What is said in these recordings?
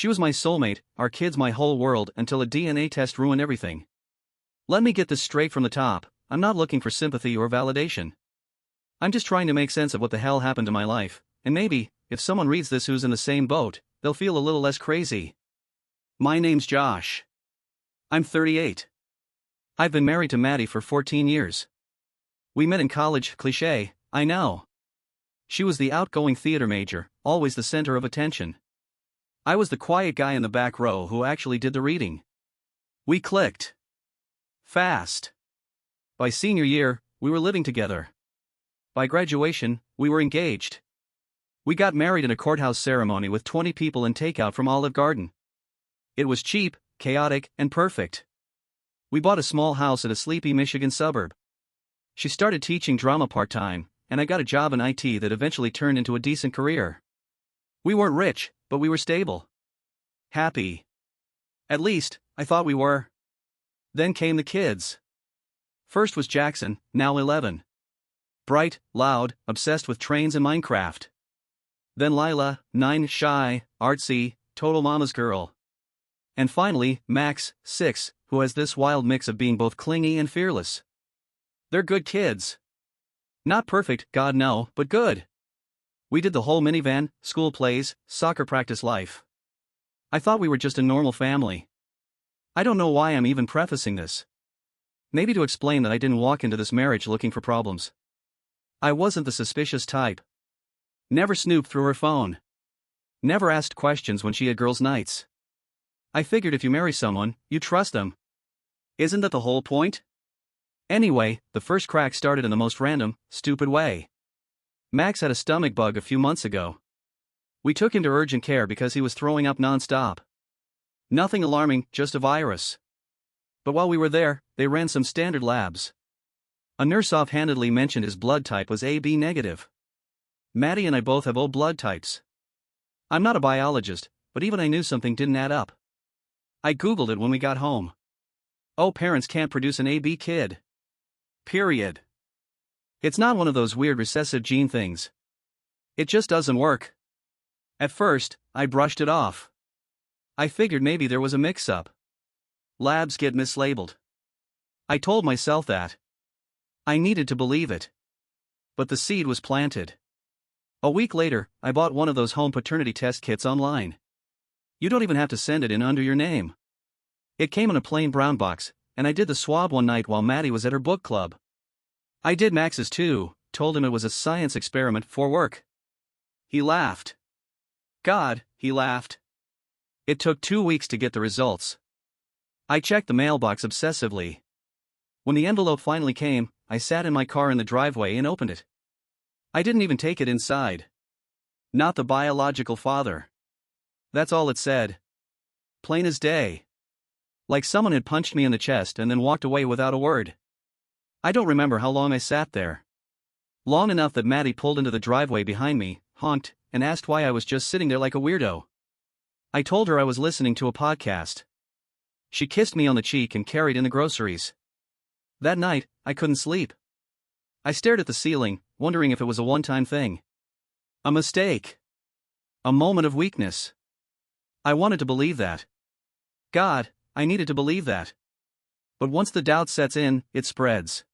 She was my soulmate, our kids my whole world until a DNA test ruined everything. Let me get this straight from the top, I'm not looking for sympathy or validation. I'm just trying to make sense of what the hell happened to my life, and maybe, if someone reads this who's in the same boat, they'll feel a little less crazy. My name's Josh. I'm 38. I've been married to Maddie for 14 years. We met in college, cliché, I know. She was the outgoing theater major, always the center of attention. I was the quiet guy in the back row who actually did the reading. We clicked. Fast. By senior year, we were living together. By graduation, we were engaged. We got married in a courthouse ceremony with 20 people and takeout from Olive Garden. It was cheap, chaotic, and perfect. We bought a small house in a sleepy Michigan suburb. She started teaching drama part-time, and I got a job in IT that eventually turned into a decent career. We weren't rich, but we were stable. Happy. At least, I thought we were. Then came the kids. First was Jackson, now 11. Bright, loud, obsessed with trains and Minecraft. Then Lila, 9, shy, artsy, total mama's girl. And finally, Max, 6, who has this wild mix of being both clingy and fearless. They're good kids. Not perfect, God no, but good. We did the whole minivan, school plays, soccer practice life. I thought we were just a normal family. I don't know why I'm even prefacing this. Maybe to explain that I didn't walk into this marriage looking for problems. I wasn't the suspicious type. Never snooped through her phone. Never asked questions when she had girls' nights. I figured if you marry someone, you trust them. Isn't that the whole point? Anyway, the first crack started in the most random, stupid way. Max had a stomach bug a few months ago. We took him to urgent care because he was throwing up nonstop. Nothing alarming, just a virus. But while we were there, they ran some standard labs. A nurse offhandedly mentioned his blood type was AB negative. Maddie and I both have O blood types. I'm not a biologist, but even I knew something didn't add up. I googled it when we got home. O parents can't produce an AB kid. Period. It's not one of those weird recessive gene things. It just doesn't work. At first, I brushed it off. I figured maybe there was a mix-up. Labs get mislabeled. I told myself that. I needed to believe it. But the seed was planted. A week later, I bought one of those home paternity test kits online. You don't even have to send it in under your name. It came in a plain brown box, and I did the swab one night while Maddie was at her book club. I did Max's too, told him it was a science experiment for work. He laughed. God, he laughed. It took 2 weeks to get the results. I checked the mailbox obsessively. When the envelope finally came, I sat in my car in the driveway and opened it. I didn't even take it inside. Not the biological father. That's all it said. Plain as day. Like someone had punched me in the chest and then walked away without a word. I don't remember how long I sat there. Long enough that Maddie pulled into the driveway behind me, honked, and asked why I was just sitting there like a weirdo. I told her I was listening to a podcast. She kissed me on the cheek and carried in the groceries. That night, I couldn't sleep. I stared at the ceiling, wondering if it was a one-time thing. A mistake. A moment of weakness. I wanted to believe that. God, I needed to believe that. But once the doubt sets in, it spreads.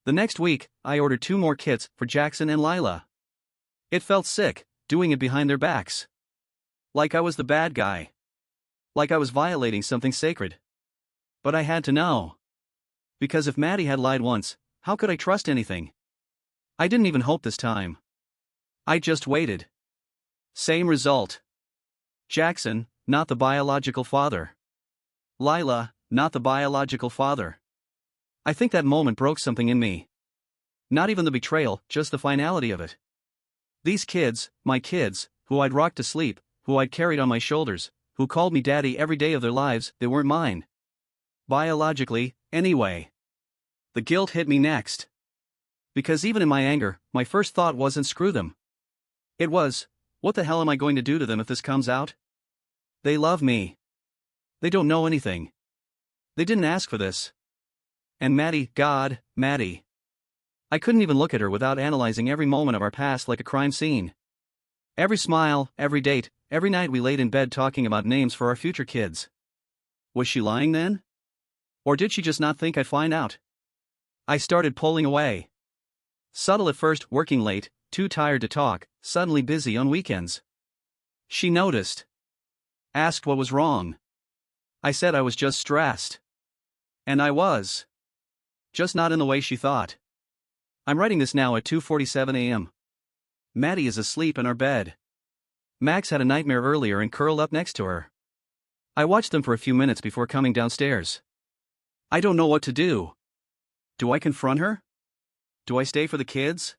The next week, I ordered 2 more kits for Jackson and Lila. It felt sick, doing it behind their backs. Like I was the bad guy. Like I was violating something sacred. But I had to know. Because if Maddie had lied once, how could I trust anything? I didn't even hope this time. I just waited. Same result. Jackson, not the biological father. Lila, not the biological father. I think that moment broke something in me. Not even the betrayal, just the finality of it. These kids, my kids, who I'd rocked to sleep, who I'd carried on my shoulders, who called me daddy every day of their lives, they weren't mine. Biologically, anyway. The guilt hit me next. Because even in my anger, my first thought wasn't screw them. It was, what the hell am I going to do to them if this comes out? They love me. They don't know anything. They didn't ask for this. And Maddie, God, Maddie. I couldn't even look at her without analyzing every moment of our past like a crime scene. Every smile, every date, every night we laid in bed talking about names for our future kids. Was she lying then? Or did she just not think I'd find out? I started pulling away. Subtle at first, working late, too tired to talk, suddenly busy on weekends. She noticed. Asked what was wrong. I said I was just stressed. And I was. Just not in the way she thought. I'm writing this now at 2:47 a.m. Maddie is asleep in our bed. Max had a nightmare earlier and curled up next to her. I watched them for a few minutes before coming downstairs. I don't know what to do. Do I confront her? Do I stay for the kids?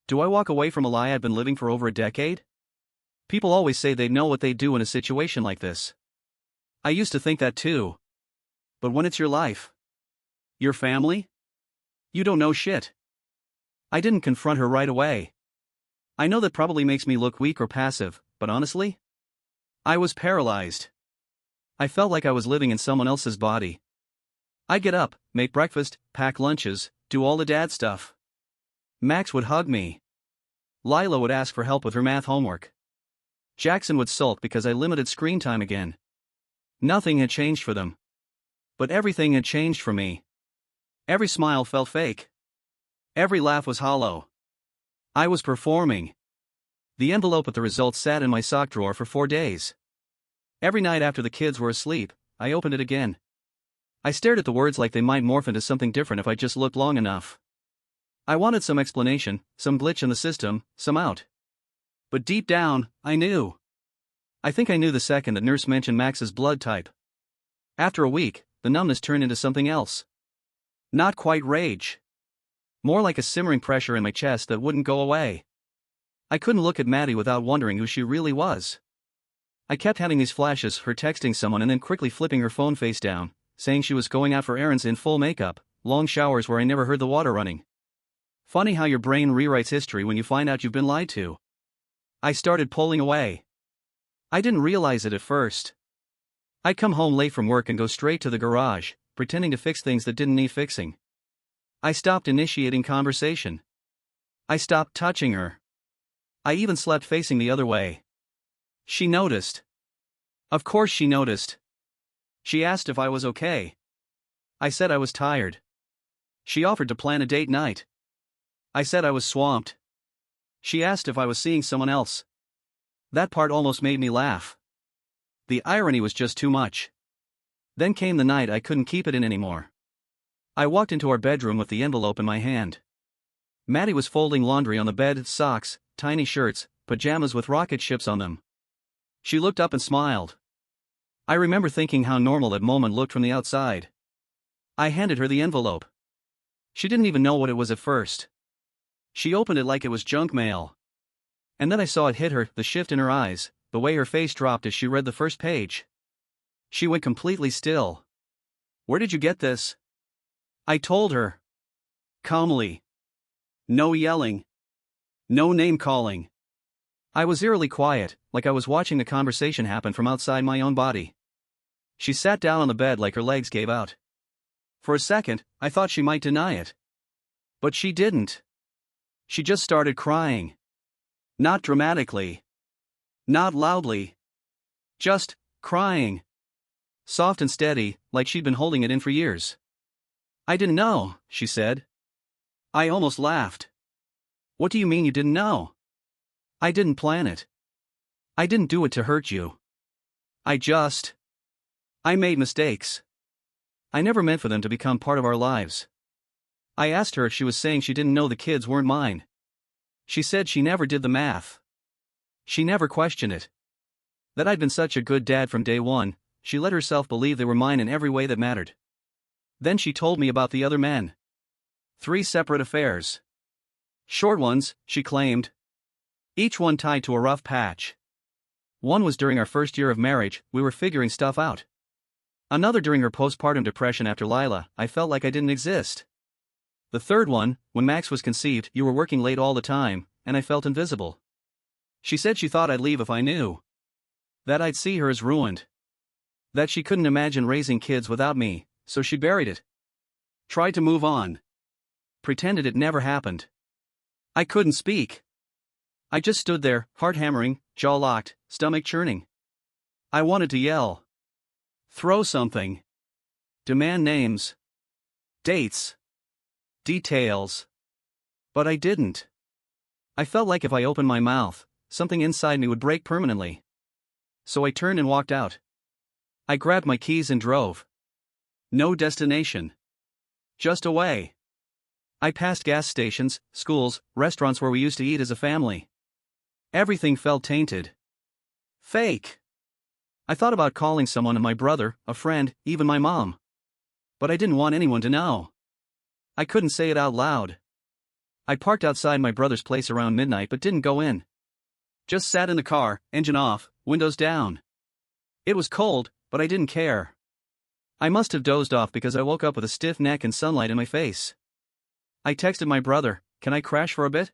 Do I walk away from a lie I've been living for over a decade? People always say they know what they do in a situation like this. I used to think that too. But when it's your life, your family, you don't know shit. I didn't confront her right away. I know that probably makes me look weak or passive, but honestly, I was paralyzed. I felt like I was living in someone else's body. I'd get up, make breakfast, pack lunches, do all the dad stuff. Max would hug me. Lila would ask for help with her math homework. Jackson would sulk because I limited screen time again. Nothing had changed for them. But everything had changed for me. Every smile felt fake. Every laugh was hollow. I was performing. The envelope with the results sat in my sock drawer for 4 days. Every night after the kids were asleep, I opened it again. I stared at the words like they might morph into something different if I just looked long enough. I wanted some explanation, some glitch in the system, some out. But deep down, I knew. I think I knew the second that nurse mentioned Max's blood type. After a week, the numbness turned into something else. Not quite rage. More like a simmering pressure in my chest that wouldn't go away. I couldn't look at Maddie without wondering who she really was. I kept having these flashes, her texting someone and then quickly flipping her phone face down, saying she was going out for errands in full makeup, long showers where I never heard the water running. Funny how your brain rewrites history when you find out you've been lied to. I started pulling away. I didn't realize it at first. I'd come home late from work and go straight to the garage, pretending to fix things that didn't need fixing. I stopped initiating conversation. I stopped touching her. I even slept facing the other way. She noticed. Of course she noticed. She asked if I was okay. I said I was tired. She offered to plan a date night. I said I was swamped. She asked if I was seeing someone else. That part almost made me laugh. The irony was just too much. Then came the night I couldn't keep it in anymore. I walked into our bedroom with the envelope in my hand. Maddie was folding laundry on the bed, socks, tiny shirts, pajamas with rocket ships on them. She looked up and smiled. I remember thinking how normal that moment looked from the outside. I handed her the envelope. She didn't even know what it was at first. She opened it like it was junk mail. And then I saw it hit her, the shift in her eyes, the way her face dropped as she read the first page. She went completely still. "Where did you get this?" I told her. Calmly. No yelling. No name calling. I was eerily quiet, like I was watching the conversation happen from outside my own body. She sat down on the bed like her legs gave out. For a second, I thought she might deny it. But she didn't. She just started crying. Not dramatically. Not loudly. Just crying. Soft and steady, like she'd been holding it in for years. "I didn't know," she said. I almost laughed. "What do you mean you didn't know?" "I didn't plan it. I didn't do it to hurt you. I made mistakes. I never meant for them to become part of our lives." I asked her if she was saying she didn't know the kids weren't mine. She said she never did the math. She never questioned it. That I'd been such a good dad from day one, she let herself believe they were mine in every way that mattered. Then she told me about the other men. 3 separate affairs. Short ones, she claimed. Each one tied to a rough patch. One was during our first year of marriage, we were figuring stuff out. Another during her postpartum depression after Lila, I felt like I didn't exist. The third one, when Max was conceived, you were working late all the time, and I felt invisible. She said she thought I'd leave if I knew. That I'd see her as ruined. That she couldn't imagine raising kids without me, so she buried it. Tried to move on. Pretended it never happened. I couldn't speak. I just stood there, heart hammering, jaw locked, stomach churning. I wanted to yell. Throw something. Demand names. Dates. Details. But I didn't. I felt like if I opened my mouth, something inside me would break permanently. So I turned and walked out. I grabbed my keys and drove. No destination. Just away. I passed gas stations, schools, restaurants where we used to eat as a family. Everything felt tainted. Fake. I thought about calling someone, my brother, a friend, even my mom. But I didn't want anyone to know. I couldn't say it out loud. I parked outside my brother's place around midnight but didn't go in. Just sat in the car, engine off, windows down. It was cold, but I didn't care. I must have dozed off because I woke up with a stiff neck and sunlight in my face. I texted my brother, "Can I crash for a bit?"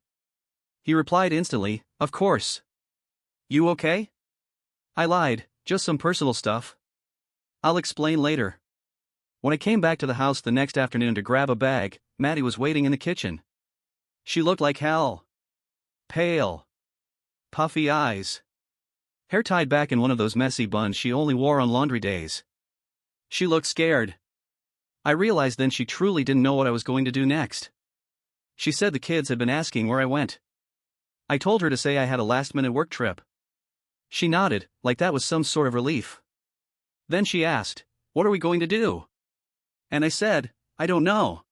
He replied instantly, "Of course." "You okay?" I lied, "Just some personal stuff. I'll explain later." When I came back to the house the next afternoon to grab a bag, Maddie was waiting in the kitchen. She looked like hell. Pale. Puffy eyes. Hair tied back in one of those messy buns she only wore on laundry days. She looked scared. I realized then she truly didn't know what I was going to do next. She said the kids had been asking where I went. I told her to say I had a last-minute work trip. She nodded, like that was some sort of relief. Then she asked, "What are we going to do?" And I said, "I don't know."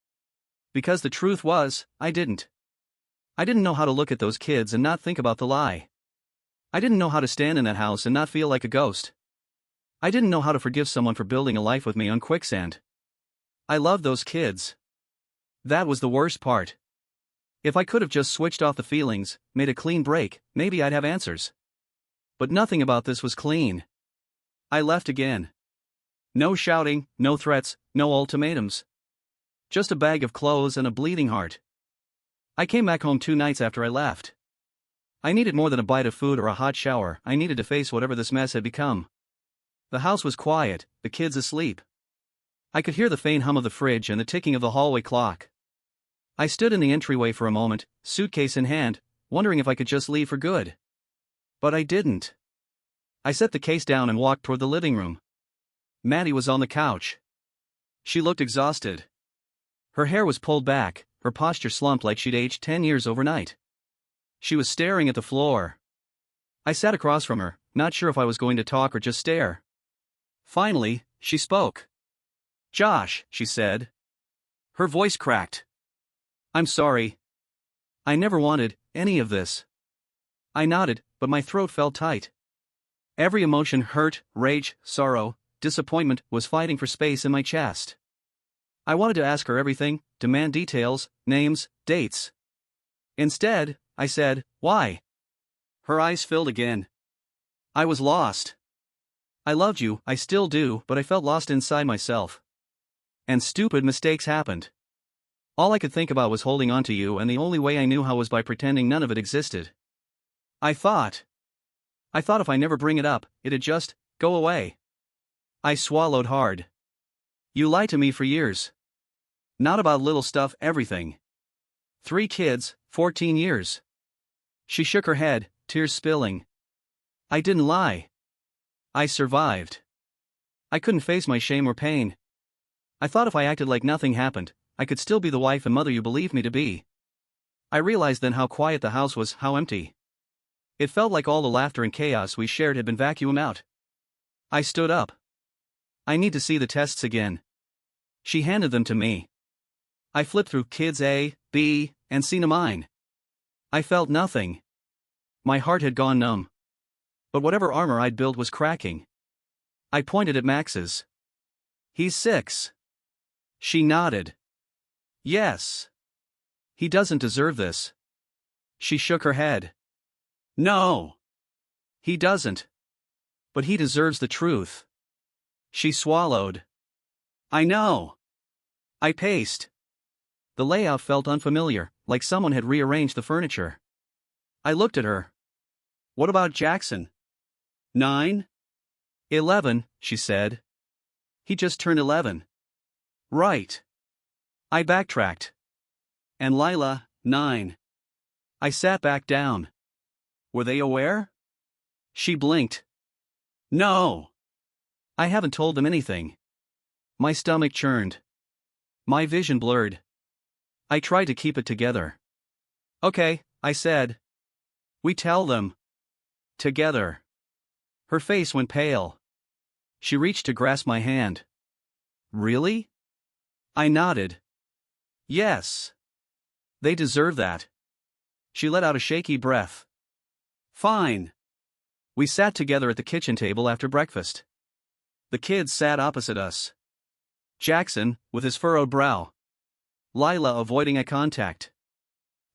Because the truth was, I didn't. I didn't know how to look at those kids and not think about the lie. I didn't know how to stand in that house and not feel like a ghost. I didn't know how to forgive someone for building a life with me on quicksand. I loved those kids. That was the worst part. If I could have just switched off the feelings, made a clean break, maybe I'd have answers. But nothing about this was clean. I left again. No shouting, no threats, no ultimatums. Just a bag of clothes and a bleeding heart. I came back home 2 nights after I left. I needed more than a bite of food or a hot shower. I needed to face whatever this mess had become. The house was quiet, the kids asleep. I could hear the faint hum of the fridge and the ticking of the hallway clock. I stood in the entryway for a moment, suitcase in hand, wondering if I could just leave for good. But I didn't. I set the case down and walked toward the living room. Maddie was on the couch. She looked exhausted. Her hair was pulled back, her posture slumped like she'd aged 10 years overnight. She was staring at the floor. I sat across from her, not sure if I was going to talk or just stare. Finally, she spoke. "Josh," she said. Her voice cracked. "I'm sorry. I never wanted any of this." I nodded, but my throat felt tight. Every emotion, hurt, rage, sorrow, disappointment, was fighting for space in my chest. I wanted to ask her everything, demand details, names, dates. Instead, I said, "Why?" Her eyes filled again. I was lost. I loved you, I still do, but I felt lost inside myself. And stupid mistakes happened. All I could think about was holding on to you, and the only way I knew how was by pretending none of it existed. I thought if I never bring it up, it'd just go away. I swallowed hard. You lied to me for years. Not about little stuff, everything. 3 kids, 14 years. She shook her head, tears spilling. I didn't lie. I survived. I couldn't face my shame or pain. I thought if I acted like nothing happened, I could still be the wife and mother you believed me to be. I realized then how quiet the house was, how empty. It felt like all the laughter and chaos we shared had been vacuumed out. I stood up. "I need to see the tests again." She handed them to me. I flipped through kids A, B, and C to mine. I felt nothing. My heart had gone numb. But whatever armor I'd built was cracking. I pointed at Max's. "He's 6. She nodded. "Yes. He doesn't deserve this." She shook her head. "No. He doesn't. But he deserves the truth." She swallowed. "I know." I paced. The layout felt unfamiliar, like someone had rearranged the furniture. I looked at her. "What about Jackson?" 9? 11, she said. "He just turned 11. Right." I backtracked. "And Lila, 9. I sat back down. Were they aware? She blinked. No. I haven't told them anything. My stomach churned. My vision blurred. I tried to keep it together. Okay, I said. We tell them. Together. Her face went pale. She reached to grasp my hand. Really? I nodded. Yes. They deserve that. She let out a shaky breath. Fine. We sat together at the kitchen table after breakfast. The kids sat opposite us. Jackson, with his furrowed brow. Lila avoiding eye contact.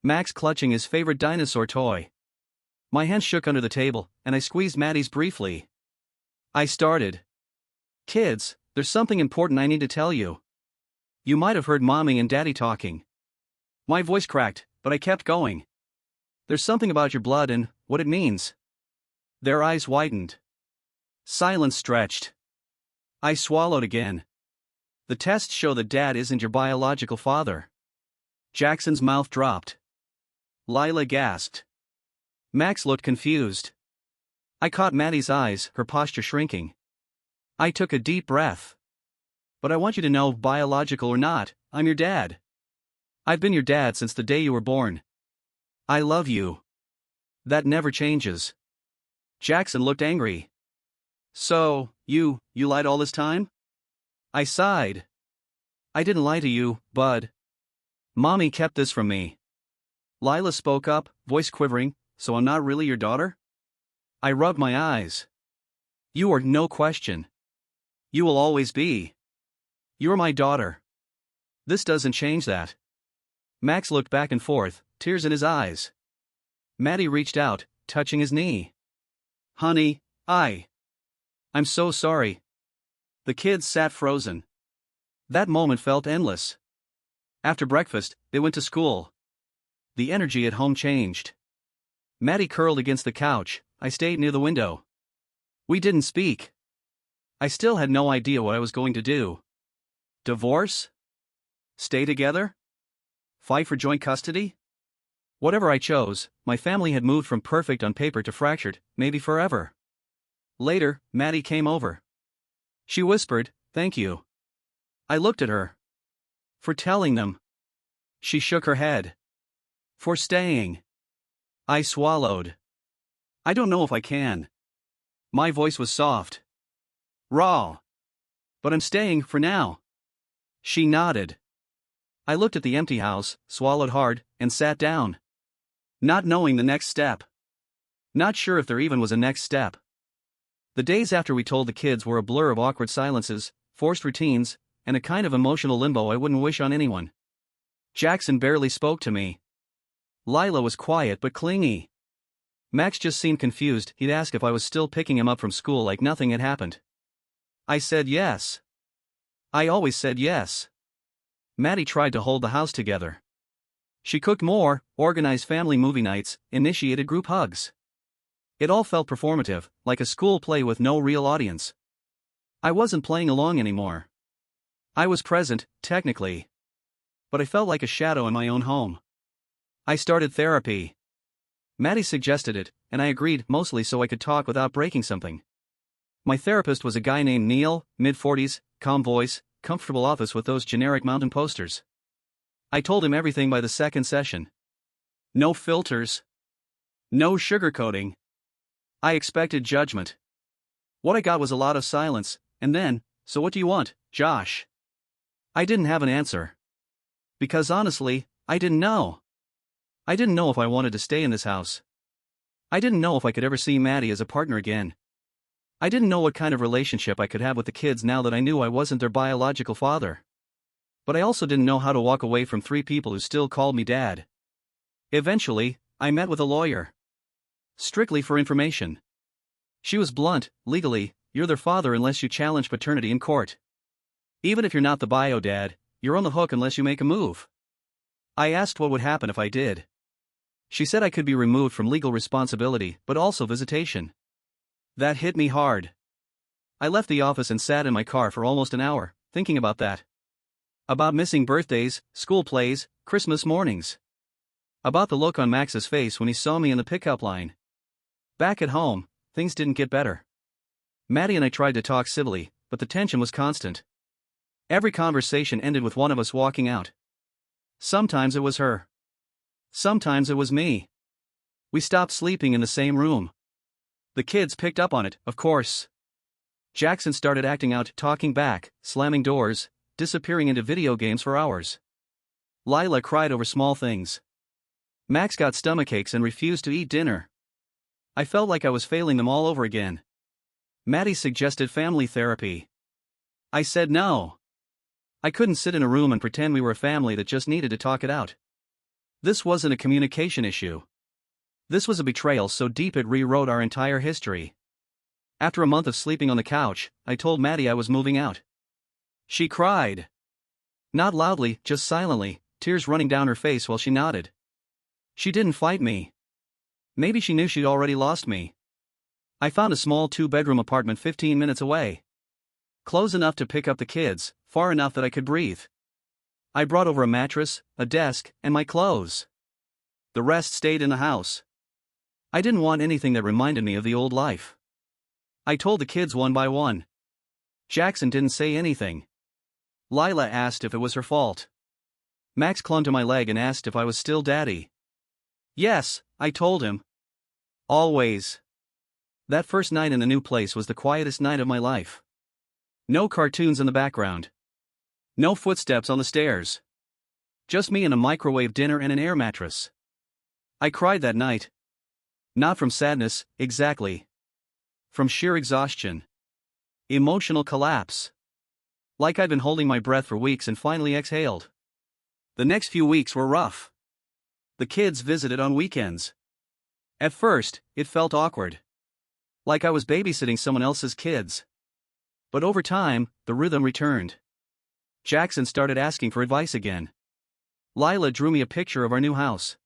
Max clutching his favorite dinosaur toy. My hand shook under the table, and I squeezed Maddie's briefly. I started. Kids, there's something important I need to tell you. You might have heard Mommy and Daddy talking. My voice cracked, but I kept going. There's something about your blood and what it means. Their eyes widened. Silence stretched. I swallowed again. The tests show that Dad isn't your biological father. Jackson's mouth dropped. Lila gasped. Max looked confused. I caught Maddie's eyes, her posture shrinking. I took a deep breath. But I want you to know, biological or not, I'm your dad. I've been your dad since the day you were born. I love you. That never changes. Jackson looked angry. So, you lied all this time? I sighed. I didn't lie to you, bud. Mommy kept this from me. Lila spoke up, voice quivering, so I'm not really your daughter? I rubbed my eyes. You are no question. You will always be. You're my daughter. This doesn't change that. Max looked back and forth, tears in his eyes. Maddie reached out, touching his knee. Honey, I'm so sorry. The kids sat frozen. That moment felt endless. After breakfast, they went to school. The energy at home changed. Maddie curled against the couch, I stayed near the window. We didn't speak. I still had no idea what I was going to do. Divorce? Stay together? Fight for joint custody? Whatever I chose, my family had moved from perfect on paper to fractured, maybe forever. Later, Maddie came over. She whispered, "Thank you." I looked at her. For telling them. She shook her head. For staying. I swallowed. I don't know if I can. My voice was soft. Raw. But I'm staying for now. She nodded. I looked at the empty house, swallowed hard, and sat down. Not knowing the next step. Not sure if there even was a next step. The days after we told the kids were a blur of awkward silences, forced routines, and a kind of emotional limbo I wouldn't wish on anyone. Jackson barely spoke to me. Lila was quiet but clingy. Max just seemed confused. He'd ask if I was still picking him up from school like nothing had happened. I said yes. I always said yes. Maddie tried to hold the house together. She cooked more, organized family movie nights, initiated group hugs. It all felt performative, like a school play with no real audience. I wasn't playing along anymore. I was present, technically. But I felt like a shadow in my own home. I started therapy. Maddie suggested it, and I agreed, mostly so I could talk without breaking something. My therapist was a guy named Neil, mid-40s, calm voice, comfortable office with those generic mountain posters. I told him everything by the second session. No filters. No sugarcoating. I expected judgment. What I got was a lot of silence, and then, "So what do you want, Josh?" I didn't have an answer. Because honestly, I didn't know. I didn't know if I wanted to stay in this house. I didn't know if I could ever see Maddie as a partner again. I didn't know what kind of relationship I could have with the kids now that I knew I wasn't their biological father. But I also didn't know how to walk away from three people who still called me dad. Eventually, I met with a lawyer. Strictly for information. She was blunt, legally, you're their father unless you challenge paternity in court. Even if you're not the bio dad, you're on the hook unless you make a move. I asked what would happen if I did. She said I could be removed from legal responsibility, but also visitation. That hit me hard. I left the office and sat in my car for almost an hour, thinking about that. About missing birthdays, school plays, Christmas mornings. About the look on Max's face when he saw me in the pickup line. Back at home, things didn't get better. Maddie and I tried to talk civilly, but the tension was constant. Every conversation ended with one of us walking out. Sometimes it was her. Sometimes it was me. We stopped sleeping in the same room. The kids picked up on it, of course. Jackson started acting out, talking back, slamming doors, disappearing into video games for hours. Lila cried over small things. Max got stomachaches and refused to eat dinner. I felt like I was failing them all over again. Maddie suggested family therapy. I said no. I couldn't sit in a room and pretend we were a family that just needed to talk it out. This wasn't a communication issue. This was a betrayal so deep it rewrote our entire history. After a month of sleeping on the couch, I told Maddie I was moving out. She cried. Not loudly, just silently, tears running down her face while she nodded. She didn't fight me. Maybe she knew she'd already lost me. I found a small 2-bedroom apartment 15 minutes away. Close enough to pick up the kids, far enough that I could breathe. I brought over a mattress, a desk, and my clothes. The rest stayed in the house. I didn't want anything that reminded me of the old life. I told the kids one by one. Jackson didn't say anything. Lila asked if it was her fault. Max clung to my leg and asked if I was still daddy. Yes, I told him. Always. That first night in the new place was the quietest night of my life. No cartoons in the background. No footsteps on the stairs. Just me and a microwave dinner and an air mattress. I cried that night. Not from sadness, exactly. From sheer exhaustion. Emotional collapse. Like I'd been holding my breath for weeks and finally exhaled. The next few weeks were rough. The kids visited on weekends. At first, it felt awkward. Like I was babysitting someone else's kids. But over time, the rhythm returned. Jackson started asking for advice again. Lila drew me a picture of our new house.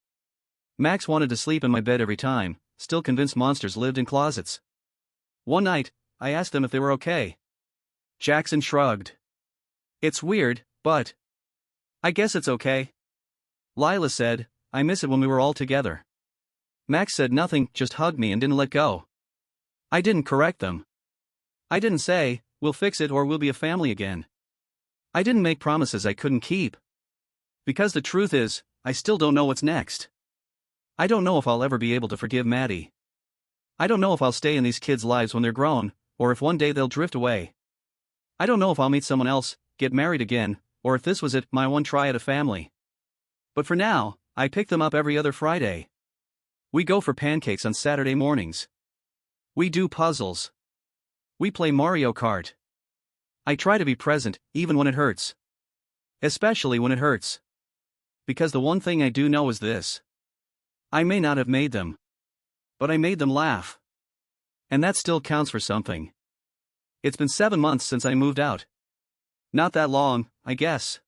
Max wanted to sleep in my bed every time, still convinced monsters lived in closets. One night, I asked them if they were okay. Jackson shrugged. It's weird, but I guess it's okay. Lila said, I miss it when we were all together. Max said nothing, just hugged me and didn't let go. I didn't correct them. I didn't say, we'll fix it or we'll be a family again. I didn't make promises I couldn't keep. Because the truth is, I still don't know what's next. I don't know if I'll ever be able to forgive Maddie. I don't know if I'll stay in these kids' lives when they're grown, or if one day they'll drift away. I don't know if I'll meet someone else, get married again, or if this was it, my one try at a family. But for now, I pick them up every other Friday. We go for pancakes on Saturday mornings. We do puzzles. We play Mario Kart. I try to be present, even when it hurts. Especially when it hurts. Because the one thing I do know is this. I may not have made them. But I made them laugh. And that still counts for something. It's been 7 months since I moved out. Not that long, I guess.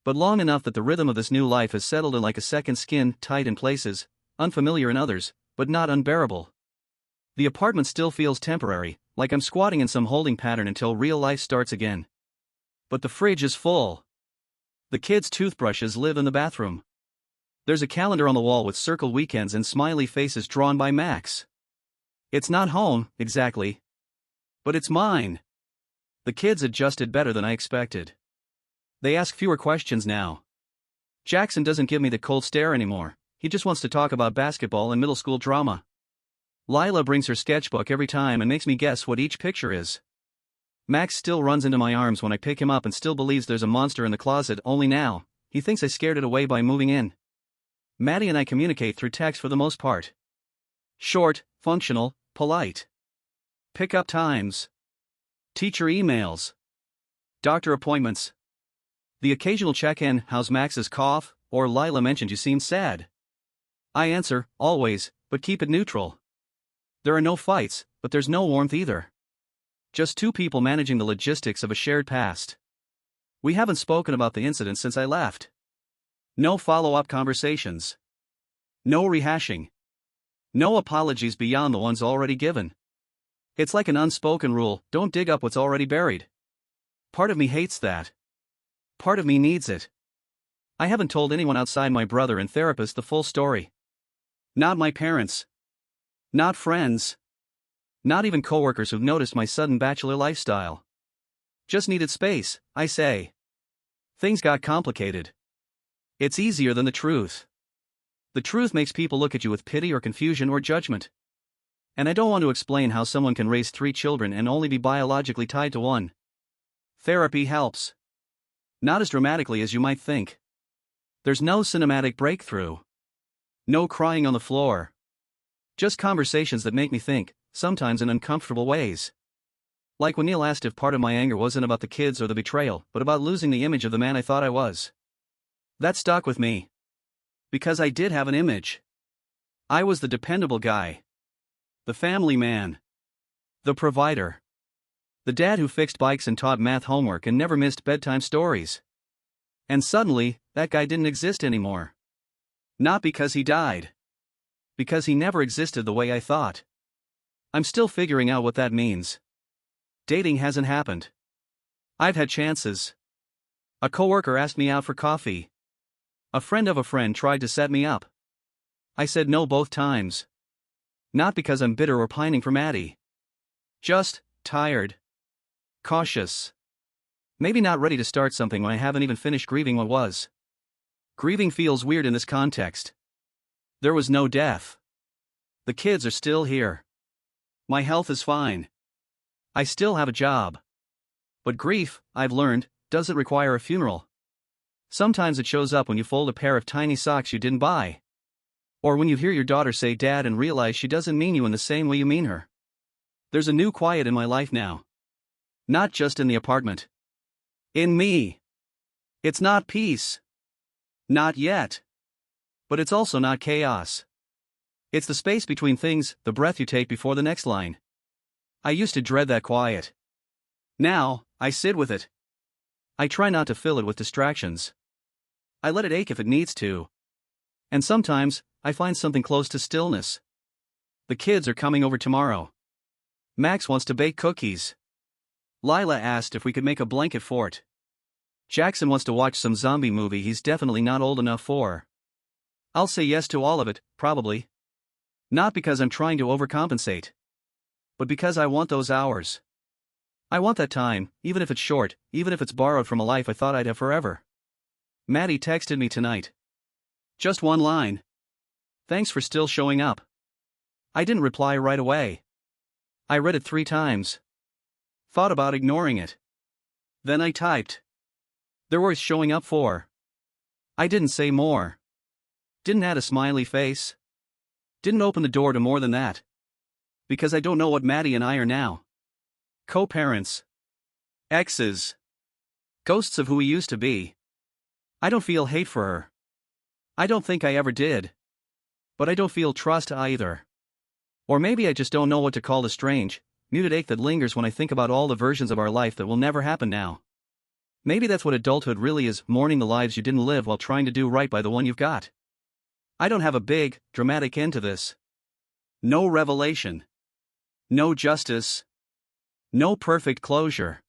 But long enough that the rhythm of this new life has settled in like a second skin, tight in places, unfamiliar in others, but not unbearable. The apartment still feels temporary, like I'm squatting in some holding pattern until real life starts again. But the fridge is full. The kids' toothbrushes live in the bathroom. There's a calendar on the wall with circled weekends and smiley faces drawn by Max. It's not home, exactly. But it's mine. The kids adjusted better than I expected. They ask fewer questions now. Jackson doesn't give me the cold stare anymore, he just wants to talk about basketball and middle school drama. Lila brings her sketchbook every time and makes me guess what each picture is. Max still runs into my arms when I pick him up and still believes there's a monster in the closet, only now, he thinks I scared it away by moving in. Maddie and I communicate through text for the most part. Short, functional, polite. Pickup times. Teacher emails. Doctor appointments. The occasional check-in, how's Max's cough, or Lila mentioned you seem sad. I answer, always, but keep it neutral. There are no fights, but there's no warmth either. Just two people managing the logistics of a shared past. We haven't spoken about the incident since I left. No follow-up conversations. No rehashing. No apologies beyond the ones already given. It's like an unspoken rule, don't dig up what's already buried. Part of me hates that. Part of me needs it. I haven't told anyone outside my brother and therapist the full story. Not my parents. Not friends. Not even coworkers who've noticed my sudden bachelor lifestyle. Just needed space, I say. Things got complicated. It's easier than the truth. The truth makes people look at you with pity or confusion or judgment. And I don't want to explain how someone can raise 3 children and only be biologically tied to one. Therapy helps. Not as dramatically as you might think. There's no cinematic breakthrough. No crying on the floor. Just conversations that make me think, sometimes in uncomfortable ways. Like when Neil asked if part of my anger wasn't about the kids or the betrayal, but about losing the image of the man I thought I was. That stuck with me. Because I did have an image. I was the dependable guy. The family man. The provider. The dad who fixed bikes and taught math homework and never missed bedtime stories. And suddenly, that guy didn't exist anymore. Not because he died. Because he never existed the way I thought. I'm still figuring out what that means. Dating hasn't happened. I've had chances. A coworker asked me out for coffee. A friend of a friend tried to set me up. I said no both times. Not because I'm bitter or pining for Maddie. Just tired. Cautious. Maybe not ready to start something when I haven't even finished grieving what was. Grieving feels weird in this context. There was no death. The kids are still here. My health is fine. I still have a job. But grief, I've learned, doesn't require a funeral. Sometimes it shows up when you fold a pair of tiny socks you didn't buy. Or when you hear your daughter say dad and realize she doesn't mean you in the same way you mean her. There's a new quiet in my life now. Not just in the apartment. In me. It's not peace. Not yet. But it's also not chaos. It's the space between things, the breath you take before the next line. I used to dread that quiet. Now, I sit with it. I try not to fill it with distractions. I let it ache if it needs to. And sometimes, I find something close to stillness. The kids are coming over tomorrow. Max wants to bake cookies. Lila asked if we could make a blanket fort. Jackson wants to watch some zombie movie he's definitely not old enough for. I'll say yes to all of it, probably. Not because I'm trying to overcompensate. But because I want those hours. I want that time, even if it's short, even if it's borrowed from a life I thought I'd have forever. Maddie texted me tonight. Just one line. Thanks for still showing up. I didn't reply right away. I read it 3 times. Thought about ignoring it. Then I typed. They're worth showing up for. I didn't say more. Didn't add a smiley face. Didn't open the door to more than that. Because I don't know what Maddie and I are now. Co-parents. Exes. Ghosts of who we used to be. I don't feel hate for her. I don't think I ever did. But I don't feel trust either. Or maybe I just don't know what to call the strange, muted ache that lingers when I think about all the versions of our life that will never happen now. Maybe that's what adulthood really is, mourning the lives you didn't live while trying to do right by the one you've got. I don't have a big, dramatic end to this. No revelation. No justice. No perfect closure.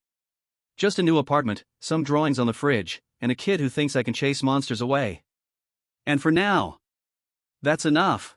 Just a new apartment, some drawings on the fridge, and a kid who thinks I can chase monsters away. And for now, that's enough.